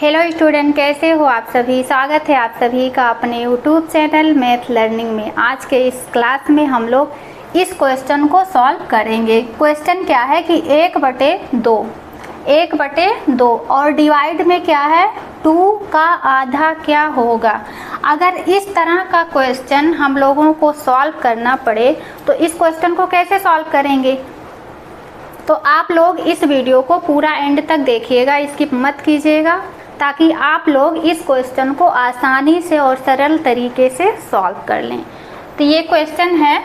Hello student, कैसे हो आप सभी। स्वागत है आप सभी का अपने यूट्यूब चैनल मैथ लर्निंग में। आज के इस क्लास में हम लोग इस क्वेश्चन को सॉल्व करेंगे। क्वेश्चन क्या है कि 1/2 और डिवाइड में क्या है 2 का आधा क्या होगा। अगर इस तरह का क्वेश्चन हम लोगों को सॉल्व करना पड़े तो इस क्वेश्चन को कैसे सॉल्व करेंगे। तो आप लोग इस वीडियो को पूरा एंड तक देखिएगा, स्किप मत कीजिएगा, ताकि आप लोग इस क्वेश्चन को आसानी से और सरल तरीके से सॉल्व कर लें। तो ये क्वेश्चन है,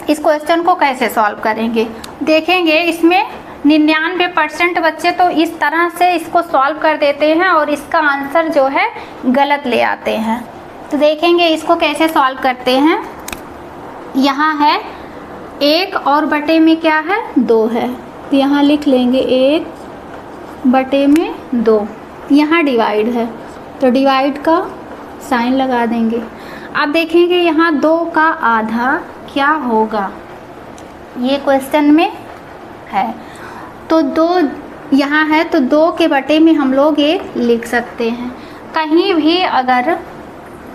इस क्वेश्चन को कैसे सॉल्व करेंगे देखेंगे। इसमें 99% बच्चे तो इस तरह से इसको सॉल्व कर देते हैं और इसका आंसर जो है गलत ले आते हैं। तो देखेंगे इसको कैसे सॉल्व करते हैं। यहाँ है 1 और बटे में क्या है 2 है, तो यहाँ लिख लेंगे 1/2। यहाँ डिवाइड है तो डिवाइड का साइन लगा देंगे। अब देखेंगे यहाँ 2 का आधा क्या होगा, ये क्वेश्चन में है। तो 2 यहाँ है तो 2 के बटे में हम लोग 1 लिख सकते हैं। कहीं भी अगर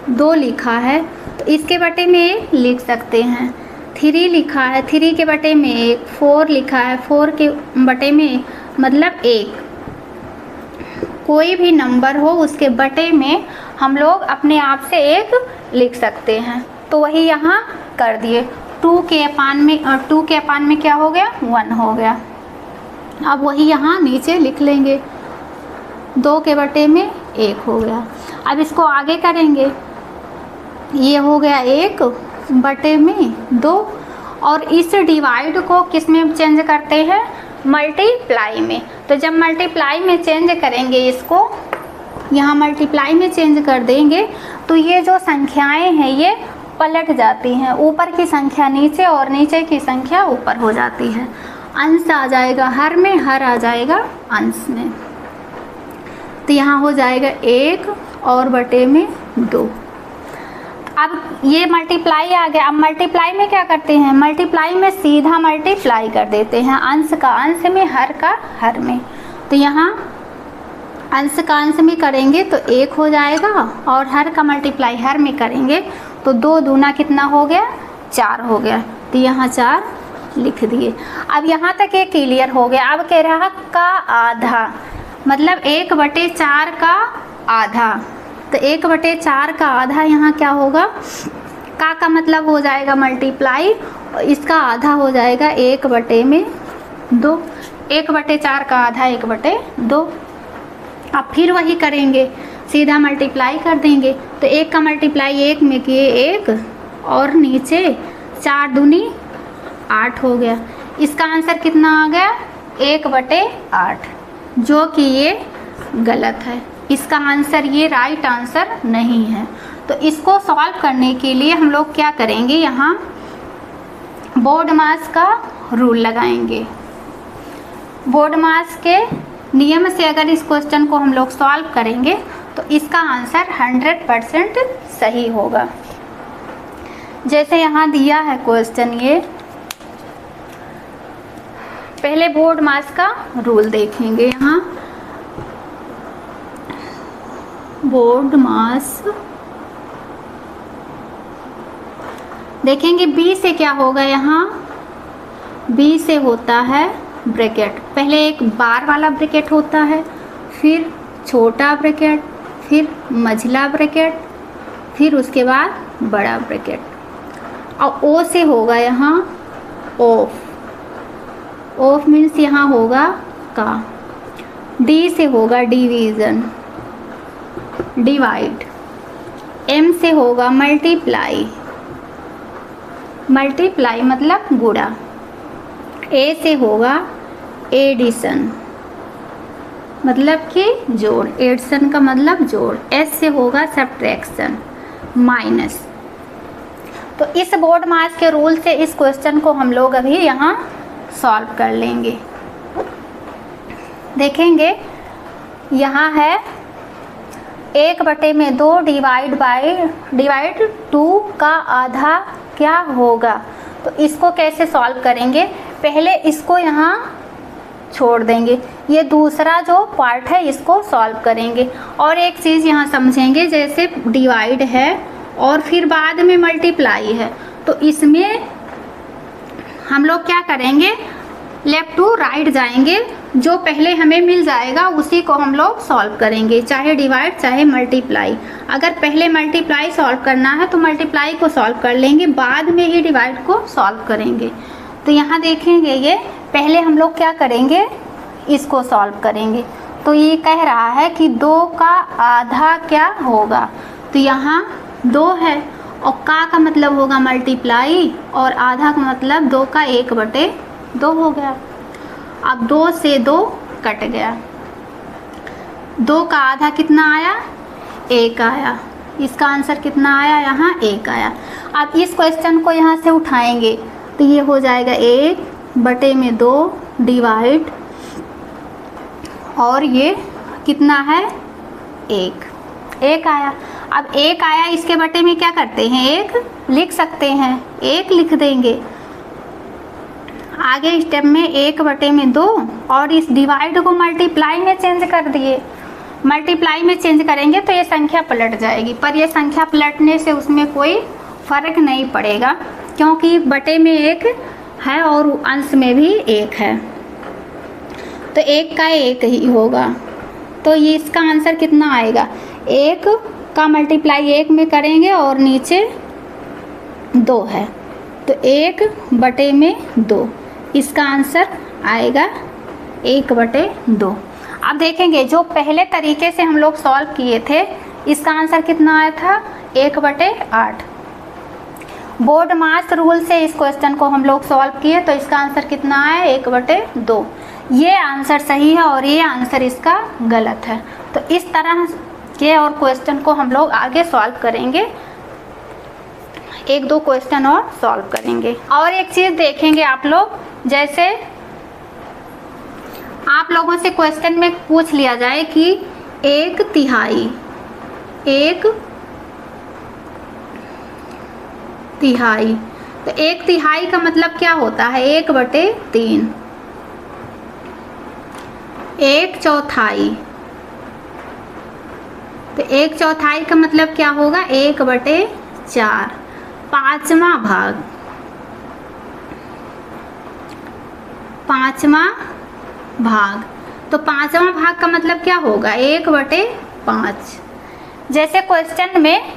2 लिखा है तो इसके बटे में 1 लिख सकते हैं। 3 लिखा है, 3 के बटे में 1, 4 लिखा है, 4 के बटे में मतलब 1। कोई भी नंबर हो उसके बटे में हम लोग अपने आप से 1 लिख सकते हैं। तो वही यहाँ कर दिए। 2 के अपान में क्या हो गया 1 हो गया। अब वही यहाँ नीचे लिख लेंगे, 2 के बटे में 1 हो गया। अब इसको आगे करेंगे, ये हो गया 1/2 और इस डिवाइड को किस में चेंज करते हैं मल्टीप्लाई में। तो जब मल्टीप्लाई में चेंज करेंगे इसको, यहाँ मल्टीप्लाई में चेंज कर देंगे तो ये जो संख्याएं हैं ये पलट जाती हैं। ऊपर की संख्या नीचे और नीचे की संख्या ऊपर हो जाती है। अंश आ जाएगा हर में, हर आ जाएगा अंश में। तो यहाँ हो जाएगा 1 और बटे में 2। अब ये मल्टीप्लाई आ गया। अब मल्टीप्लाई में क्या करते हैं, मल्टीप्लाई में सीधा मल्टीप्लाई कर देते हैं, अंश का अंश में, हर का हर में। तो यहाँ अंश का अंश में करेंगे तो 1 हो जाएगा और हर का मल्टीप्लाई हर में करेंगे तो 2 दूना कितना हो गया 4 हो गया। तो यहाँ 4 लिख दिए। अब यहाँ तक ये क्लियर हो गया। अब कह रहा का आधा मतलब 1/4 का आधा। तो 1/4 का आधा यहाँ क्या होगा, का मतलब हो जाएगा मल्टीप्लाई, इसका आधा हो जाएगा 1/2। 1/4 का आधा 1/2। अब फिर वही करेंगे, सीधा मल्टीप्लाई कर देंगे। तो 1 का मल्टीप्लाई 1 में किए 1 और नीचे 4 दूनी 8 हो गया। इसका आंसर कितना आ गया 1/8, जो कि ये गलत है। इसका आंसर ये राइट आंसर नहीं है। तो इसको सॉल्व करने के लिए हम लोग क्या करेंगे, यहाँ बोर्ड मास का रूल लगाएंगे। बोर्ड मास के नियम से अगर इस क्वेश्चन को हम लोग सॉल्व करेंगे तो इसका आंसर 100% सही होगा। जैसे यहाँ दिया है क्वेश्चन, ये पहले बोर्ड मास का रूल देखेंगे। यहाँ बोर्ड मास देखेंगे, बी से क्या होगा, यहाँ बी से होता है ब्रैकेट। पहले एक बार वाला ब्रैकेट होता है, फिर छोटा ब्रैकेट, फिर मझला ब्रैकेट, फिर उसके बाद बड़ा ब्रैकेट। और ओ से होगा यहाँ ऑफ। ऑफ मीन्स यहाँ होगा का। डी से होगा डिवीज़न, डिवाइड। एम से होगा मल्टीप्लाई, मल्टीप्लाई मतलब गुणा। ए से होगा एडिशन मतलब कि जोड़, एडिशन का मतलब जोड़। एस से होगा सब्ट्रैक्शन, माइनस। तो इस बोर्ड मास के रूल से इस क्वेश्चन को हम लोग अभी यहाँ सॉल्व कर लेंगे। देखेंगे यहाँ है 1/2 डिवाइड 2 का आधा क्या होगा। तो इसको कैसे सॉल्व करेंगे, पहले इसको यहाँ छोड़ देंगे। ये दूसरा जो पार्ट है इसको सॉल्व करेंगे। और एक चीज़ यहाँ समझेंगे, जैसे डिवाइड है और फिर बाद में मल्टीप्लाई है, तो इसमें हम लोग क्या करेंगे, लेफ्ट टू राइट जाएंगे, जो पहले हमें मिल जाएगा उसी को हम लोग सॉल्व करेंगे, चाहे डिवाइड चाहे मल्टीप्लाई। अगर पहले मल्टीप्लाई सॉल्व करना है तो मल्टीप्लाई को सॉल्व कर लेंगे, बाद में ही डिवाइड को सॉल्व करेंगे। तो यहाँ देखेंगे, ये पहले हम लोग क्या करेंगे, इसको सॉल्व करेंगे। तो ये कह रहा है कि 2 का आधा क्या होगा, तो यहाँ 2 है और का मतलब होगा मल्टीप्लाई और आधा का मतलब 2 का 1/2 हो गया। अब 2 से 2 कट गया, 2 का आधा कितना आया, 1 आया। इसका आंसर कितना आया, यहाँ 1 आया। अब इस क्वेश्चन को यहाँ से उठाएंगे तो ये हो जाएगा 1/2 डिवाइड, और ये कितना है, 1 आया। अब 1 आया, इसके बटे में क्या करते हैं, 1 लिख सकते हैं, 1 लिख देंगे। आगे स्टेप में 1/2 और इस डिवाइड को मल्टीप्लाई में चेंज कर दिए। मल्टीप्लाई में चेंज करेंगे तो ये संख्या पलट जाएगी, पर ये संख्या पलटने से उसमें कोई फ़र्क नहीं पड़ेगा, क्योंकि बटे में 1 है और अंश में भी 1 है, तो 1 का 1 ही होगा। तो ये इसका आंसर कितना आएगा, 1 का मल्टीप्लाई 1 में करेंगे और नीचे 2 है, तो 1/2, इसका आंसर आएगा 1/2। अब देखेंगे जो पहले तरीके से हम लोग सॉल्व किए थे, इसका आंसर कितना आया था, 1/8। बोर्ड मास रूल से इस क्वेश्चन को हम लोग सॉल्व किए तो इसका आंसर कितना आया, 1/2। ये आंसर सही है और ये आंसर इसका गलत है। तो इस तरह के और क्वेश्चन को हम लोग आगे सॉल्व करेंगे, 1-2 क्वेश्चन और सॉल्व करेंगे। और एक चीज़ देखेंगे आप लोग, जैसे आप लोगों से क्वेश्चन में पूछ लिया जाए कि 1/3 तो 1/3 का मतलब क्या होता है, 1/3। 1/4 तो 1/4 का मतलब क्या होगा, 1/4। 5वां भाग, 5वां भाग, तो 5वां भाग का मतलब क्या होगा, 1/5। जैसे क्वेश्चन में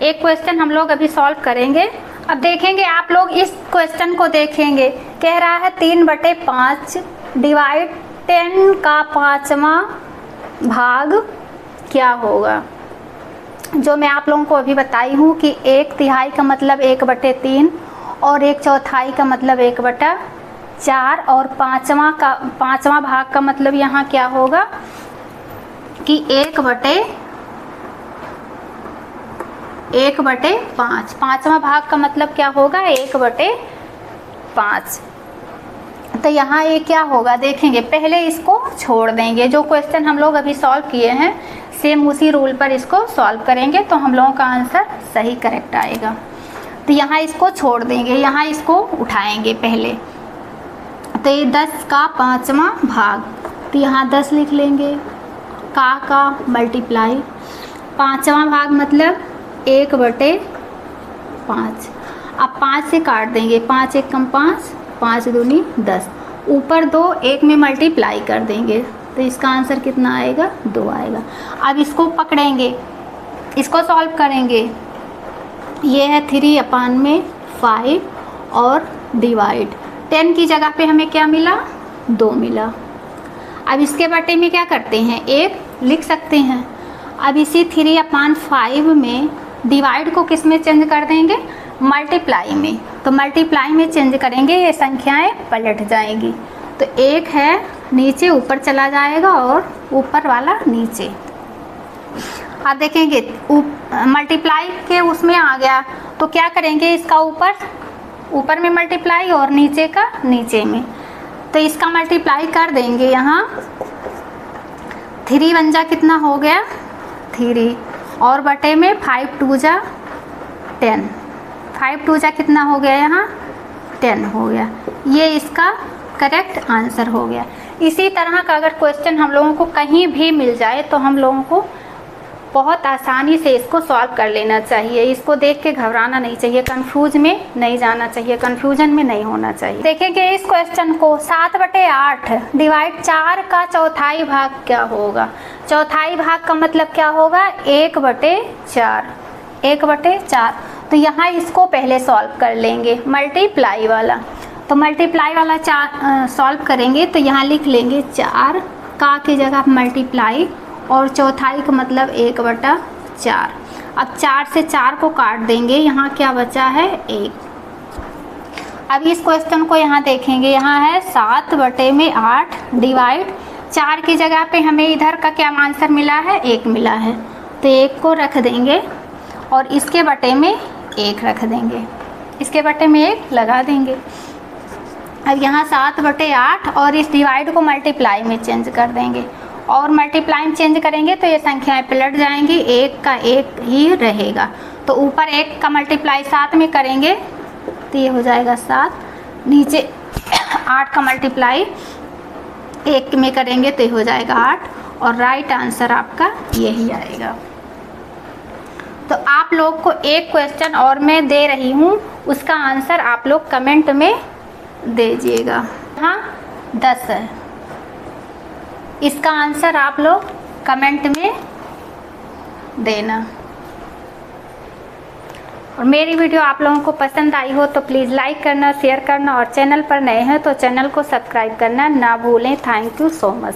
एक क्वेश्चन हम लोग अभी सॉल्व करेंगे। अब देखेंगे आप लोग इस क्वेश्चन को देखेंगे, कह रहा है 3/5 डिवाइड 10 का 5वां भाग क्या होगा। जो मैं आप लोगों को अभी बताई हूँ कि 1/3 का मतलब 1/3 और 1/4 का मतलब 1/4 और 5वां भाग का मतलब यहाँ क्या होगा कि 1/5। 5वां भाग का मतलब क्या होगा, 1/5। तो यहाँ ये क्या होगा देखेंगे, पहले इसको छोड़ देंगे। जो क्वेश्चन हम लोग अभी सॉल्व किए हैं सेम उसी रूल पर इसको सॉल्व करेंगे तो हम लोगों का आंसर सही करेक्ट आएगा। तो यहाँ इसको छोड़ देंगे, यहाँ इसको उठाएंगे पहले। तो ये 10 का 5वां भाग, तो यहाँ 10 लिख लेंगे, का मल्टीप्लाई 5वां भाग मतलब 1/5। अब 5 से काट देंगे, 5 1 कम 5, 5 दूनी 10, ऊपर 2 1 में मल्टीप्लाई कर देंगे तो इसका आंसर कितना आएगा, 2 आएगा। अब इसको पकड़ेंगे, इसको सॉल्व करेंगे। ये है 3/5 और डिवाइड 10 की जगह पे हमें क्या मिला, 2 मिला। अब इसके बटे में क्या करते हैं, 1 लिख सकते हैं। अब इसी 3/5 में डिवाइड को किस में चेंज कर देंगे, मल्टीप्लाई में। तो मल्टीप्लाई में चेंज करेंगे, ये संख्याएं पलट जाएंगी। तो 1 है नीचे ऊपर चला जाएगा और ऊपर वाला नीचे। अब देखेंगे मल्टीप्लाई के उसमें आ गया तो क्या करेंगे, इसका ऊपर में मल्टीप्लाई और नीचे का नीचे में। तो इसका मल्टीप्लाई कर देंगे, यहाँ 3 1 जा कितना हो गया 3 और बटे में 5 2 जा 10, 5 2 जा कितना हो गया यहाँ 10 हो गया। ये इसका करेक्ट आंसर हो गया। इसी तरह का अगर क्वेश्चन हम लोगों को कहीं भी मिल जाए तो हम लोगों को बहुत आसानी से इसको सॉल्व कर लेना चाहिए। इसको देख के घबराना नहीं चाहिए, कंफ्यूज में नहीं जाना चाहिए, कंफ्यूजन में नहीं होना चाहिए। देखेंगे इस क्वेश्चन को 7/8 डिवाइड 4 का चौथाई भाग क्या होगा। चौथाई भाग का मतलब क्या होगा, 1/4, 1/4। तो यहाँ इसको पहले सॉल्व कर लेंगे मल्टीप्लाई वाला। तो मल्टीप्लाई वाला सॉल्व करेंगे तो यहाँ लिख लेंगे 4 का की जगह मल्टीप्लाई और चौथाई का मतलब 1/4। अब 4 से 4 को काट देंगे, यहाँ क्या बचा है 1। अब इस क्वेश्चन को यहाँ देखेंगे, यहाँ है 7/8 डिवाइड 4 की जगह पे हमें इधर का क्या आंसर मिला है, 1 मिला है। तो 1 को रख देंगे और इसके बटे में 1 रख देंगे, इसके बटे में 1 लगा देंगे। अब यहाँ 7/8 और इस डिवाइड को मल्टीप्लाई में चेंज कर देंगे और मल्टीप्लाई में चेंज करेंगे तो ये संख्याएं पलट जाएंगी, 1 का 1 ही रहेगा। तो ऊपर 1 का मल्टीप्लाई 7 में करेंगे तो ये हो जाएगा 7, नीचे 8 का मल्टीप्लाई 1 में करेंगे तो ये हो जाएगा 8 और राइट आंसर आपका यही आएगा। तो आप लोग को एक क्वेश्चन और मैं दे रही हूँ, उसका आंसर आप लोग कमेंट में दीजिएगा। हाँ 10 है, इसका आंसर आप लोग कमेंट में देना। और मेरी वीडियो आप लोगों को पसंद आई हो तो प्लीज़ लाइक करना, शेयर करना और चैनल पर नए हैं तो चैनल को सब्सक्राइब करना ना भूलें। Thank you so much.